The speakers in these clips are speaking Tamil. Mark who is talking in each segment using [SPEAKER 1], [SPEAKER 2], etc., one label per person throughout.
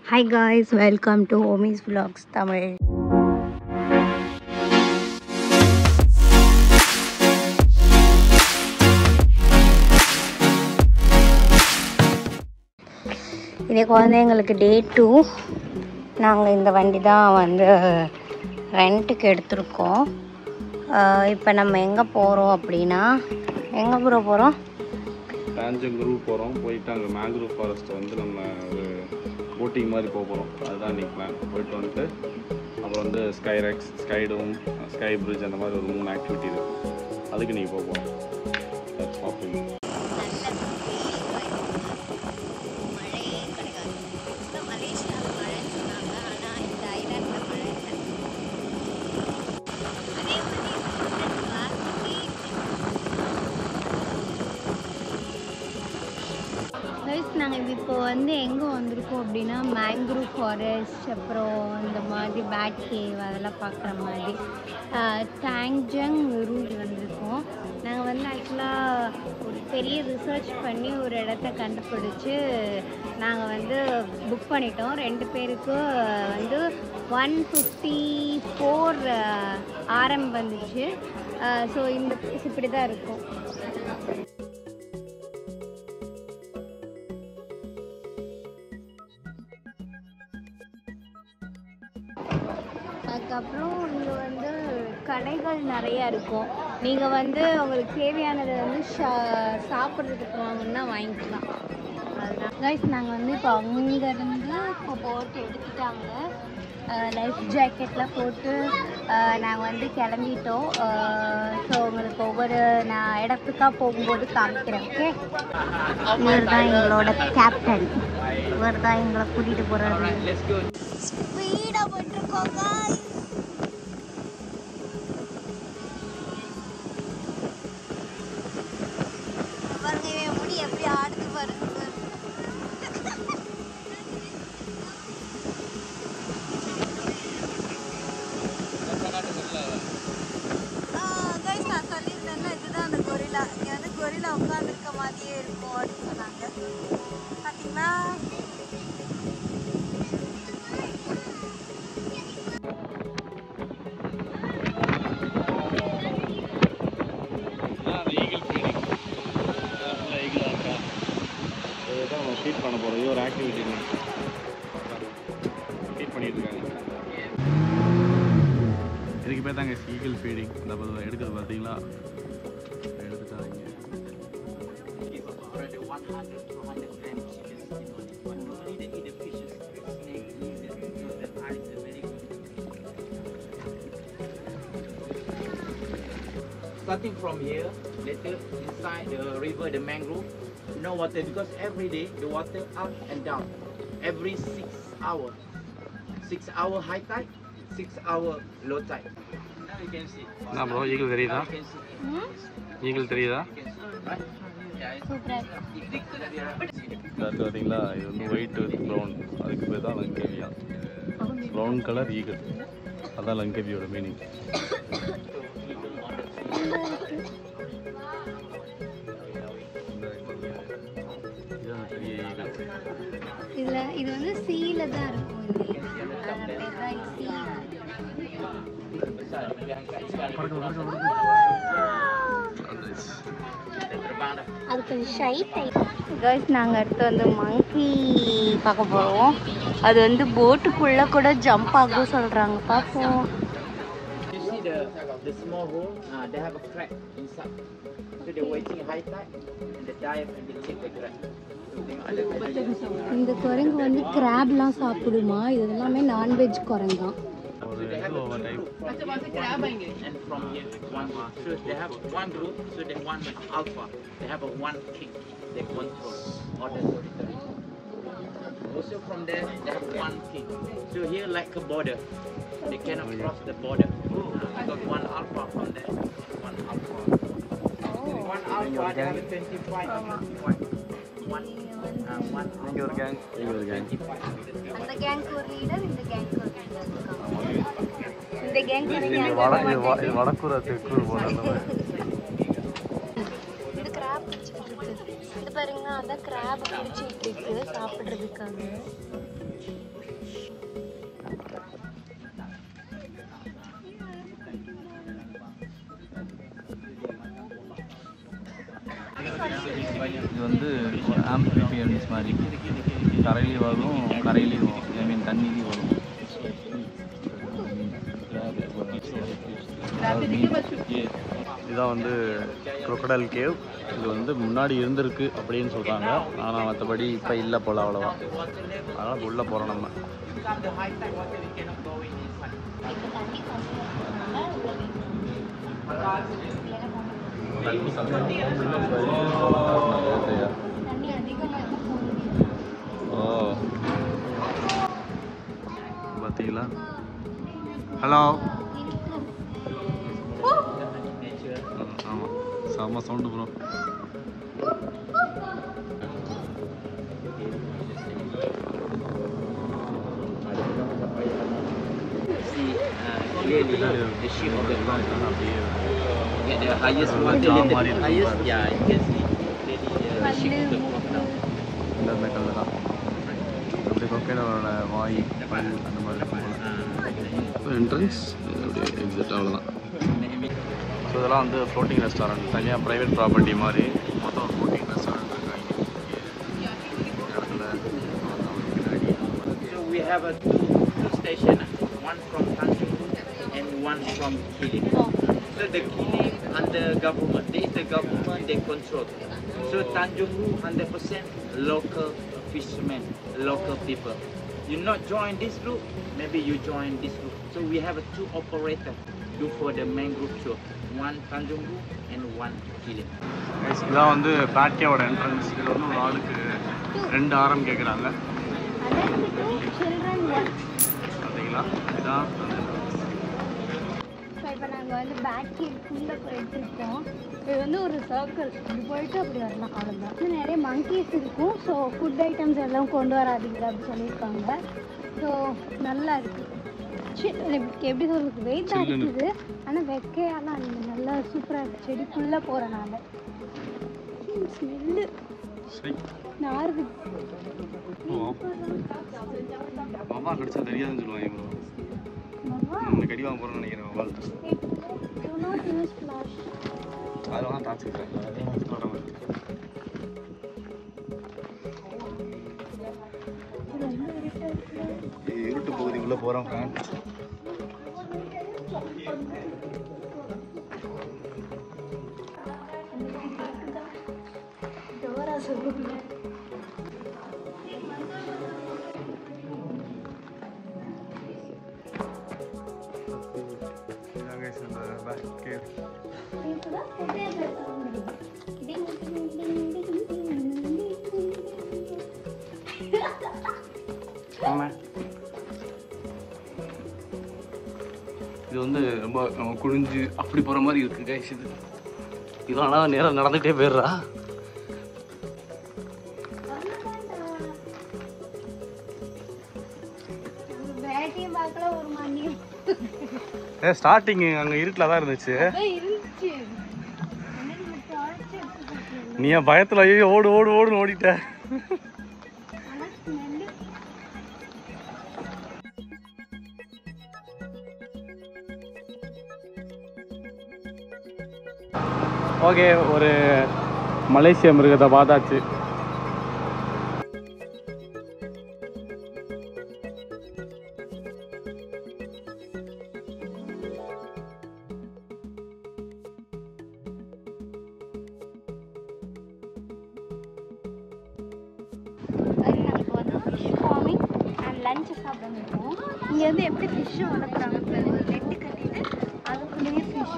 [SPEAKER 1] Hi guys, welcome to Omi's Vlogs Tamil. இன்னைக்கு வந்து எங்களுக்கு டே 2. நாங்கள் இந்த வண்டி தான் வந்து ரெண்ட்டுக்கு எடுத்திருக்கோம். இப்போ நம்ம எங்கே போகிறோம் அப்படின்னா, எங்கே போகிறோம்?
[SPEAKER 2] டாஞ்சங்குரு போகிறோம். போயிட்டு அங்கே மேங்க்ரூவ் ஃபாரஸ்ட் வந்து நம்ம ஒரு போட்டிங் மாதிரி போகிறோம். அதுதான் இன்றைக்கி பிளான். போயிட்டு வந்துட்டு அப்புறம் வந்து ஸ்கைரெக்ஸ், ஸ்கைடோம், ஸ்கை பிரிட்ஜ் அந்த மாதிரி ஒரு 3 ஆக்டிவிட்டி இருக்குது. அதுக்கு நீங்கள் போகிறோம்.
[SPEAKER 1] நாங்கள் இப்போ வந்து எங்கே வந்திருக்கோம் அப்படின்னா, மேங்க்ரூவ் ஃபாரஸ்ட், அப்புறம் இந்த மாதிரி பேட் கேவ் அதெல்லாம் பார்க்குற மாதிரி டாஞ்சங்குரு வந்திருக்கோம். நாங்கள் வந்து ஆக்சுவலாக ஒரு பெரிய ரிசர்ச் பண்ணி ஒரு இடத்த கண்டுபிடிச்சி நாங்கள் வந்து புக் பண்ணிட்டோம். 2 பேருக்கு வந்து 154 RM வந்துச்சு. ஸோ இந்த பிளேஸ் இப்படி தான் இருக்கும். அதுக்கப்புறம் இங்கே வந்து கடைகள் நிறையா இருக்கும். நீங்கள் வந்து உங்களுக்கு தேவையானதை வந்து சாப்பிட்றதுக்கு வாங்கணுன்னா வாங்கிக்கலாம். அதுதான் கைஸ், நாங்கள் வந்து இப்போ அங்கேருந்து இப்போ போட்டு எடுத்துட்டாங்க. லைஃப் ஜாக்கெட்லாம் போட்டு நாங்கள் வந்து கிளம்பிட்டோம். ஸோ உங்களுக்கு ஒவ்வொரு நான் இடத்துக்காக போகும்போது காமிக்கிறேன். ஓகே, இவர் தான் எங்களோட கேப்டன். இவர் தான் எங்களை கூட்டிகிட்டு போகிறாரு. ஸ்பீடாக போயிட்டுருக்கோம் காய்ஸ். பாருங்க, இவன் முடி எப்படி ஆடுது பாருங்க. கைஸ், நான் சொல்லியிருந்தேன்னா இதுதான் அந்த கொரில்லா. இங்கே வந்து கொரில்லா உட்காந்துருக்க மாதிரியே இருக்கும் அப்படின்னு சொன்னாங்க. பார்த்தீங்களா?
[SPEAKER 2] ஃபீட் பண்ண போகிறோம். இது ஒரு ஆக்டிவிட்டி ஃபீட் பண்ணிட்டு இருக்காங்க. இதுக்கு பேர் தாங்க ஈகிள் ஃபீடிங். அந்த எடுக்கிறது பார்த்தீங்களா? எடுத்துட்டாங்க.
[SPEAKER 3] Starting from here, later inside the river, the mangrove, no water because every day the water up and down. Every 6 hours. 6 hour high tide, 6 hour low tide. Now you can see.
[SPEAKER 2] என்ன ப்ரோ, ஈகிள் தெரியுதா? ஈகிள் தெரியுதா? பார்த்தீங்களா? இது வந்து ஒயிட் வித் ப்ரௌன். அதுக்கு பேர் தான் லங்கேவியா. ப்ரௌன் கலர் ஈகிள், அதான் லங்கேவியோட மீனிங்.
[SPEAKER 1] இது வந்து சீல தான் இருக்கும். அது கொஞ்சம் ஷை டைப். கைஸ், நாங்கள் அடுத்து வந்து மங்கி பார்க்க போகிறோம். அது வந்து போட்டுக்குள்ளே கூட ஜம்ப் ஆகும் சொல்கிறாங்க. பார்ப்போம்.
[SPEAKER 3] You see the small hole, they have a crack inside. So they're waiting high tide and they dive and they take the crack.
[SPEAKER 1] இந்த குரங்கு வந்து கிராப்லாம் சாப்பிடுமா? இது எல்லாமே நான்வெஜ் குரங்கா.
[SPEAKER 3] And from here, one so they have one group, so they one alpha. They have a one king. They control all the territory. Also from there, they have one king. So here like a border, they cannot cross the border. Because one alpha from there, one alpha. One alpha, they have 25. One
[SPEAKER 2] இங்கே ஒரு கேங், இங்கே ஒரு கேங்.
[SPEAKER 1] அந்த கேங்க்கு ஒரு லீடர், இந்த கேங்க்கு ஒரு லீடர். இந்த கேங்க்கு
[SPEAKER 2] இது வடக்கூர் தெற்கூர் போன
[SPEAKER 1] இந்த கிராப் இது பாருங்க, அதான் கிராப் பிடிச்சிட்டு இருக்கு சாப்பிட்றதுக்காக.
[SPEAKER 4] இது வந்து ஆம்பிளிஃபையர்ஸ் மாதிரி கரையிலையும் வரும் கரையிலையும் ஐ மீன் தண்ணிலையும் வரும்.
[SPEAKER 2] இதுதான் வந்து crocodile கேவ். இது வந்து முன்னாடி இருந்திருக்கு அப்படின்னு சொல்கிறாங்க. ஆனால் மற்றபடி இப்போ இல்லை போல் அவ்வளோவா. அதனால் உள்ளே போகிறோம் நம்ம. ஓ பார்த்தீங்களா? ஹலோ. ஆமாம் செம்ம sound bro.
[SPEAKER 3] Clearly, the shape of the mountain. Yeah, the highest one, the highest. Yeah, you can see clearly the shape of the mountain.
[SPEAKER 2] இந்த கல்லு தான் அப்படி கொக்கையோட வாய் பல் அந்த மாதிரி என்ட்ரன்ஸ் அப்படியே எக்ஸிட் அவ்வளோதான். ஸோ இதெல்லாம் வந்து ஃப்ளோட்டிங் ரெஸ்டாரண்ட், தனியாக ப்ரைவேட் ப்ராப்பர்ட்டி மாதிரி மொத்தம் ஒரு ஃப்ளோட்டிங் ரெஸ்டாரண்ட் இருக்காங்க இடத்துல.
[SPEAKER 3] So we have a two station, one from Tanjung and one from Kili. So the Kili under government, they the government they control. So Tanjung 100% local fishermen, local people. You not join this group, maybe you join this group. So we have a two operator do for the mangrove show, one Tanjung and one Kili.
[SPEAKER 2] இதான் வந்து பேட்கேவோட என்ட்ரன்ஸ். இது வந்து ஒரு ஆளுக்கு 2 ஆரம் கேட்குறாங்க. பார்த்தீங்களா? இதுதான்
[SPEAKER 1] இப்போ நாங்கள் வந்து பேக் கீழே போயிட்டுருக்கோம். இது வந்து ஒரு சர்க்கிள், இப்படி போயிட்டு அப்படி வரலாம், அவ்வளோதான். இன்னும் நிறைய மங்கீஸ் இருக்கும். ஸோ ஃபுட் ஐட்டம்ஸ் எல்லாம் கொண்டு வராதீங்க அப்படின்னு சொல்லியிருக்காங்க. ஸோ நல்லா இருக்குது. எப்படி சொல்கிறது, வெயிட்டாக இருக்குது, ஆனால் வெக்கையெல்லாம் இல்லை, நல்லா சூப்பராக இருக்குது. செடிக்குள்ளே போகிறனால ஸ்மெல்லு நார்து.
[SPEAKER 2] மாமா கடிச்சா தெரியாதுன்னு சொல்லுவாங்க ப்ரோ. இந்த கடி வாங்க போகிறோன்னு நினைக்கிறேன். வால் அதெல்லாம் தாச்சுக்கிறேன். இருட்டு பகுதிக்குள்ளே போகிறோம் ஃப்ரெண்ட்ஸ். இது வந்து ரொம்ப குனிஞ்சு அப்படி போகிற மாதிரி இருக்குது கைஸ். இது ஆனால் நேரம் நடந்துகிட்டே போயிடுறா. ஸ்டார்டிங் அங்கே இருட்டில் தான் இருந்துச்சு. நீ பயத்தில் ஐயோ ஓடு ஓடு ஓடுன்னு ஓடிட்ட. ஓகே, ஒரு மலேசிய மிருகத்தை பார்த்தாச்சு.
[SPEAKER 1] லஞ்சு சாப்பிட இருக்கோம். இங்கே வந்து எப்படி ஃபிஷ்ஷு வளர்க்குறாங்க, நெட்டு கட்டிட்டு அதுக்குள்ளேயே ஃபிஷ்.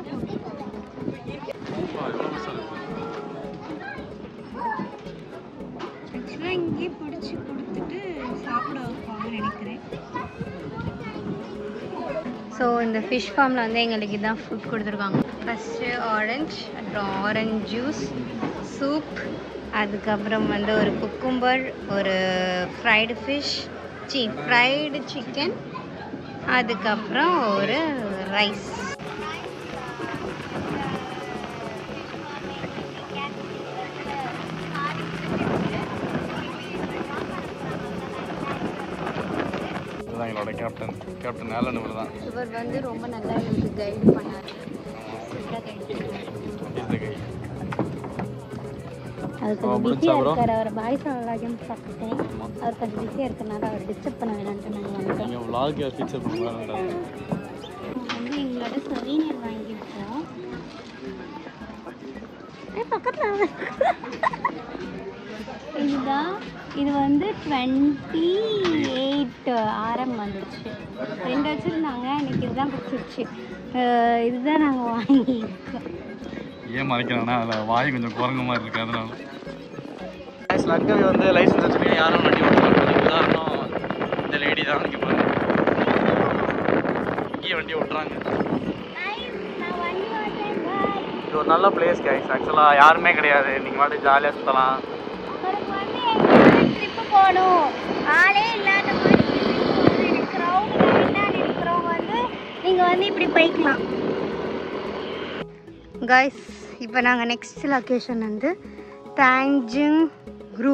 [SPEAKER 1] ஆக்சுவலாக இங்கேயே பிடிச்சி கொடுத்துட்டு சாப்பிட வைப்பாங்கன்னு நினைக்கிறேன். ஸோ இந்த ஃபிஷ் ஃபார்மில் வந்து எங்களுக்கு இதான் ஃபுட் கொடுத்துருக்காங்க. ஃபஸ்ட்டு ஆரஞ்சு, அப்புறம் ஆரஞ்ச் ஜூஸ், சூப், அதுக்கப்புறம் வந்து ஒரு குக்கும்பர், ஒரு ஃப்ரைடு ஃபிஷ், ஃப்ரைடு சிக்கன், அதுக்கப்புறம் ஒரு ரைஸ்.
[SPEAKER 2] இதுதான் எங்களோட கேப்டன் ஆலன். இவர் தான்.
[SPEAKER 1] இவர் வந்து ரொம்ப நல்லா எங்களுக்கு கைடு பண்ணார். அது கொஞ்சம் பிஸியாக இருக்கார். அவர் பாய்ஸ் விளாகியும் பார்த்துட்டேன். அவர் கொஞ்சம் பிஸியாக இருக்கனால அவர் டிஸ்டர்ப் பண்ண வேணான்ட்டு நாங்கள் வந்துட்டோம்.
[SPEAKER 2] நீங்கள் விளாக் ஃபீச்சர் பண்ணுவாங்க
[SPEAKER 1] வந்து எங்களோட சொவீனியர் வாங்கியிருக்கோம். பக்கத்தில் இதுதான். இது வந்து 28 RM வந்துடுச்சு. 2 வச்சுருந்தாங்க, எனக்கு இதுதான் பிடிச்சிருச்சு. இதுதான் நாங்கள் வாங்கியிருக்கோம்.
[SPEAKER 2] ஏன் மறைக்கிறாங்கன்னா அதில் வாய் கொஞ்சம் குரங்கு மாதிரி இருக்குது அதனால.
[SPEAKER 4] லங்கவி வந்து லைசன்ஸ் வச்சுருக்கீங்க, யாரும் வண்டி ஓட்டுறாங்க. உதாரணம் இந்த லேடி தான் இங்கே பாருங்க, இங்கே வண்டி ஓட்டுறாங்க. இது ஒரு நல்ல பிளேஸ் கைஸ். ஆக்சுவலாக யாருமே கிடையாது, நீங்கள் பாட்டு ஜாலியாக சுற்றலாம்.
[SPEAKER 1] ட்ரிப்பு போகணும், ஆளே இல்லாத மாதிரி இருக்கிறவங்க வந்து நீங்கள் வந்து இப்படி போய்க்கலாம். கைஸ், இப்போ நாங்கள் நெக்ஸ்ட் லொக்கேஷன் வந்து தாஞ்சிங் குரூ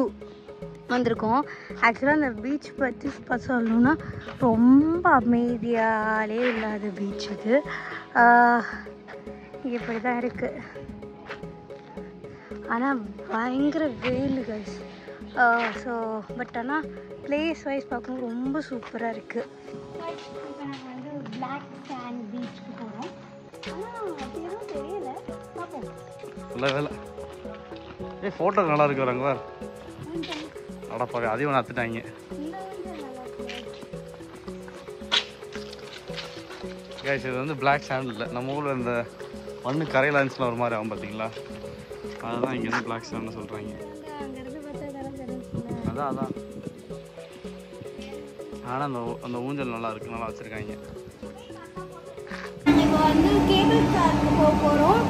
[SPEAKER 1] வந்திருக்கோம். ஆக்சுவலாக அந்த பீச் பற்றி சொல்லணுன்னா ரொம்ப அமைதியாலே இல்லாத பீச் இது. இப்படி தான் இருக்குது. ஆனால் பயங்கர வெயில் கைஸ். ஸோ பட் ஆனால் பிளேஸ் வைஸ் பார்க்கும்போது ரொம்ப சூப்பராக இருக்குது. இப்போ நாங்கள் வந்து பிளாக் சாண்ட் பீச்சுக்கு போகிறோம். ஆனால் அப்படி எதுவும் தெரியல, பார்ப்போம்.
[SPEAKER 2] நல்ல வேலை. ஃபோட்டோ நல்லா இருக்கு வராங்க வேறு. அடப்பாங்க அதையும் ஒன்று அத்துட்டாங்க. கேஸ் இது வந்து பிளாக் சாண்ட் இல்லை, நம்ம ஊரில் இந்த மண்ணு கரையில் இருந்துச்சுலாம் ஒரு மாதிரி ஆகும் பார்த்தீங்களா, அதுதான் இங்கே வந்து பிளாக் சாண்ட்னு சொல்கிறாங்க. அதான் ஆனால் அந்த ஊஞ்சல் நல்லா இருக்குது, நல்லா வச்சுருக்காங்க.
[SPEAKER 1] இப்போ வந்து கேபிள் காருக்கு போக போகிறோம்.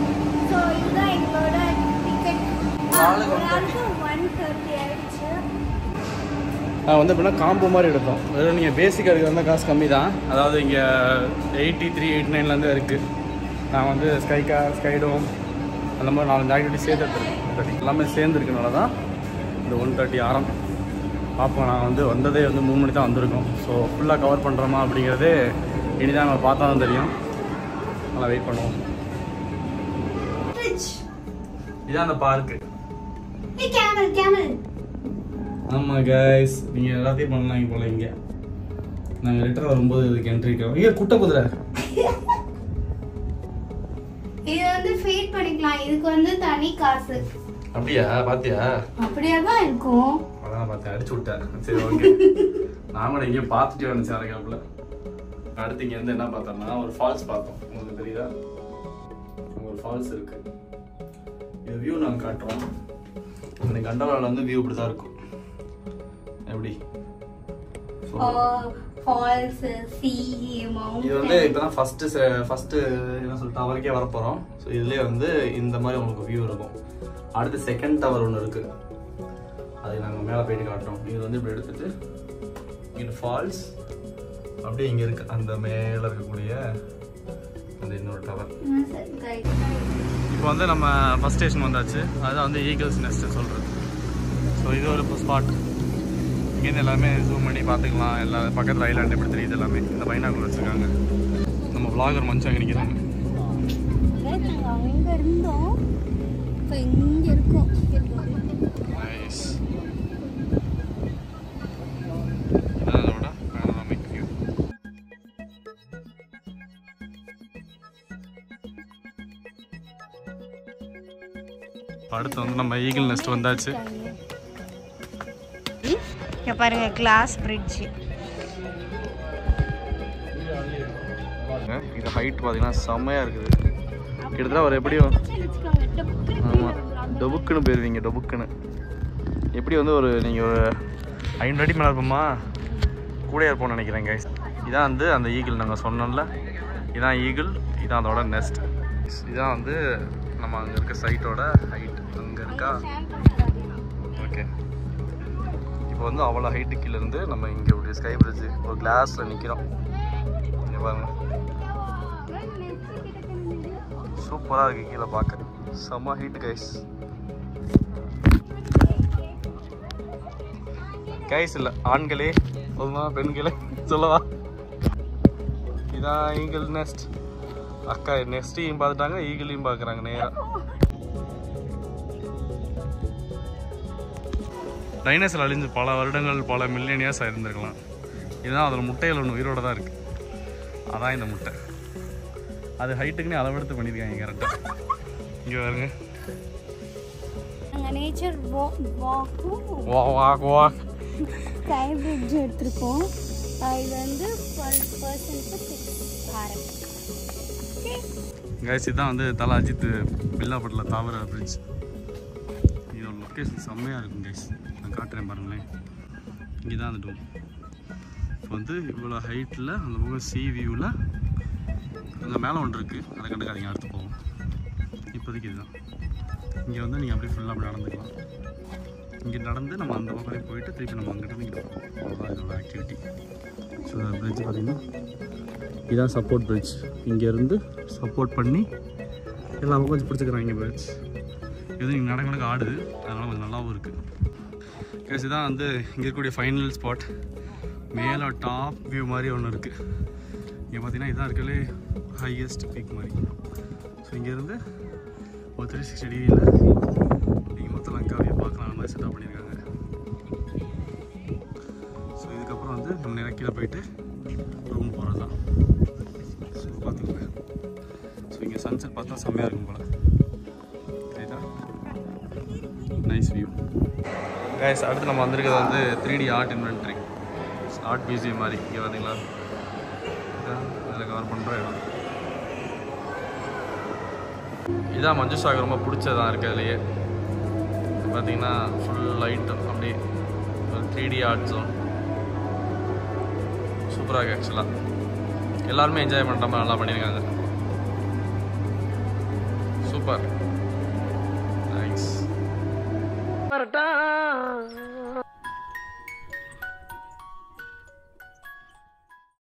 [SPEAKER 1] ஸோ இதுதான் எங்களோட டிக்கெட். 130 ஆயிடுச்சு.
[SPEAKER 2] நான் வந்து எப்படின்னா காம்போ மாதிரி எடுத்தோம். வெறும் நீங்கள் பேசிக்காக இருக்கிற வந்து காசு கம்மி தான். அதாவது இங்கே 83, 89லேருந்து இருக்குது. நான் வந்து ஸ்கைடோம் அந்த மாதிரி 4 ஆக்டிவிட்டி சேர்த்து எடுத்துருக்கேன். எல்லாமே சேர்ந்து இருக்கனால தான் இந்த 130 RM. பார்ப்போம். நான் வந்து வந்ததே வந்து 3 மணி தான் வந்திருக்கோம். ஸோ ஃபுல்லாக கவர் பண்ணுறோமா அப்படிங்கிறதே இனிதான் நம்ம பார்த்தா தான் தெரியும். நல்லா வெயிட் பண்ணுவோம். இதான் அந்த பார்க்கு. ஆமாம் கைஸ், நீங்கள் எல்லாத்தையும் பண்ணலாம் இங்கே போல. இங்கே நாங்கள் ரிட்டர்ன் வரும்போது இதுக்கு என்ட்ரி இருக்கோம். இங்கே குட்டை குதிரை
[SPEAKER 1] இது வந்து ஃபீட் பண்ணிக்கலாம். இதுக்கு வந்து தனி காசு.
[SPEAKER 2] அப்படியா? பார்த்தியா?
[SPEAKER 1] அப்படியே தான் இருக்கும்.
[SPEAKER 2] அதான் பார்த்தேன், அடிச்சு விட்டேன். சரி ஓகே. நான் கூட எங்கேயும் பார்த்துட்டு வந்துச்சு அரைக்காப்புல. அடுத்து இங்கேருந்து என்ன பார்த்தோம்னா ஒரு ஃபால்ஸ் பார்த்தோம். உங்களுக்கு தெரியுதா? ஒரு ஃபால்ஸ் இருக்கு. இது வியூ நாங்கள் காட்டுறோம். இந்த கண்டவாளில் வந்து வியூ இப்படி தான் இருக்கும். எப்படி?
[SPEAKER 1] ஃபால்ஸ், சீ,
[SPEAKER 2] இது வந்து இப்போதான் ஃபர்ஸ்ட் என்ன சொல்லிட்டு டவருக்கே வர போகிறோம். ஸோ இதுலேயே வந்து இந்த மாதிரி உங்களுக்கு வியூ இருக்கும். அடுத்து செகண்ட் டவர் ஒன்று இருக்குது, அதை நாங்கள் மேலே போயிட்டு காட்டுறோம். இது வந்து இப்படி எடுத்துட்டு இங்கே ஃபால்ஸ் அப்படியே இங்கே இருக்குது, அந்த மேலே இருக்கக்கூடிய அந்த இன்னொரு டவர். இப்போ வந்து நம்ம ஃபஸ்ட் ஸ்டேஷன் வந்தாச்சு. அதுதான் வந்து ஈகிள்ஸ் நெஸ்ட் சொல்கிறது. ஸோ இது ஒரு ஸ்பாட். இங்கேருந்து எல்லாமே ஜூம் பண்ணி பார்த்துக்கலாம். எல்லா பக்கத்தில் ஐலாண்ட் எப்படி தெரியுது எல்லாமே. இந்த பைனாக்குள்ள வச்சுருக்காங்க. நம்ம விளாகர் மனுஷன் அங்கே நிற்கிறாங்க.
[SPEAKER 1] நாங்கள் அங்கே இருந்தோம், இப்போ இங்கே இருக்கோம்.
[SPEAKER 2] நைஸ். இதான் அதோட பேனராமிக் வியூ. அடுத்து வந்து நம்ம ஈகிள் நெஸ்ட் வந்தாச்சு.
[SPEAKER 1] இங்கே பாருங்க, கிளாஸ் பிரிட்ஜ்.
[SPEAKER 2] இது ஹைட் பார்த்தீங்கன்னா செம்மையாக இருக்குது. கிட்டத்தட்ட ஒரு எப்படியும் ஆமாம் டொபுக்குன்னு போயிருவீங்க. டொபுக்குன்னு எப்படி வந்து ஒரு நீங்கள் ஒரு 500 அடி மேலே இருப்போமா கூட இருப்போம்னு நினைக்கிறேன் கைஸ். இதான் வந்து அந்த ஈகிள் நாங்கள் சொன்னோம்ல, இதான் ஈகிள், இதான் அதோட நெஸ்ட். இதான் வந்து நம்ம அங்கே இருக்க சைட்டோட ஹைட். அங்கே இருக்கா? ஓகே. இப்போ வந்து அவ்வளோ ஹைட்டு கீழேருந்து நம்ம இங்கே ஒரு ஸ்கை பிரிட்ஜ் ஒரு கிளாஸில் நிற்கிறோம். இங்கே பாருங்க, சூப்பராக இருக்குது. கீழே பார்க்க செம்ம ஹைட்டு கைஸ். கைஸ் இல்லை, ஆண்களே சொல்லுமா பெண்களே சொல்லவா? இதான் ஈகிள் நெஸ்ட். அக்கா நெஸ்ட்டையும் பார்த்துட்டாங்க, ஈகிளையும் பார்க்குறாங்க நேராக. டைனோசர் அழிஞ்சு பல வருடங்கள் பல மில்லியன் இருந்திருக்கலாம். இதுதான் அதில் முட்டைகள் ஒன்று உயிரோட தான் இருக்குது. அதான் இந்த முட்டை. அது ஹைட்டுக்குன்னு அளவெடுத்து பண்ணியிருக்காங்க கரெக்டாக. இங்கே பாருங்க.
[SPEAKER 1] நாங்கள் நேச்சர்
[SPEAKER 2] வாக்
[SPEAKER 1] ஸ்கை பிரிட்ஜ் எடுத்திருக்கோம். இது வந்து per personக்கு 6,000. ஓகே
[SPEAKER 2] கைஸ், இதுதான் வந்து தல அஜித் பில்லாப்பட்டில் தாவர பிரிட்ஜ். இதோட லொக்கேஷன் செம்மையாக இருக்கும் கைஸ். நான் காட்டுறேன் பாருங்களேன். இங்கே தான் அந்த டூம். இப்போ வந்து இவ்வளோ ஹைட்டில் அந்த பக்கம் சி வியூவில் அங்கே மேலே ஒன்று இருக்குது. அதை கண்டுக்காதீங்க, அடுத்து போவோம். இப்போதைக்கு இதுதான். இங்கே வந்து நீங்கள் அப்படியே ஃபுல்லாக அப்படி நடந்துக்கலாம். இங்கே நடந்து நம்ம அந்த பக்கம் போயிட்டு திருப்பி நம்ம அங்கிட்ட இங்கே போவோம். அவ்வளோதான் இதோட ஆக்டிவிட்டி. ஸோ இந்த பிரிட்ஜ் பார்த்திங்கன்னா இதுதான் சப்போர்ட் பிரிட்ஜ். இங்கேருந்து சப்போர்ட் பண்ணி எல்லா பக்கம் கொஞ்சம் பிடிச்சிக்கிறாங்க பிரிட்ஜ். இது நீங்கள் நடக்க ஆடுது, அதனால் கொஞ்சம் நல்லாவும் இருக்குது. கேஸ் இதுதான் வந்து இங்கே இருக்கக்கூடிய ஃபைனல் ஸ்பாட். மேலே டாப் வியூ மாதிரி ஒன்று இருக்குது. இங்கே பார்த்தீங்கன்னா இதான் இருக்கலே ஹையஸ்ட் பீக் மாதிரி. ஸோ இங்கேருந்து ஒரு 360 டிகிரியில் நீங்கள் மொத்த லங்காவையே பார்க்கலாம். அந்த மாதிரி செட்டப் பண்ணியிருக்காங்க. ஸோ இதுக்கப்புறம் வந்து நம்ம நேராக கீழே போயிட்டு ரூம் போகிறது தான். ஸோ பார்த்துக்கோங்க. ஸோ இங்கே சன்செட் பார்த்தா செம்மையாக இருக்கும் போல். ரைட்டா, நைஸ் வியூ. கைஸ், அடுத்து நம்ம வந்திருக்கிறது வந்து 3D art inventory, art museum மாதிரி. இங்கே பார்த்தீங்களா, இதில் கவர் பண்ணுற இடம். இதான் மஞ்சுஷாவுக்கு ரொம்ப பிடிச்சதான் இருக்கிறதுலையே. பார்த்தீங்கன்னா ஃபுல் லைட் அப்படி ஒரு 3D ஆர்ட் ஜோன். சூப்பராக இருக்குது. ஆக்சுவலாக எல்லாருமே என்ஜாய் பண்ணுற மாதிரி நல்லா பண்ணியிருக்காங்க. Super, nice.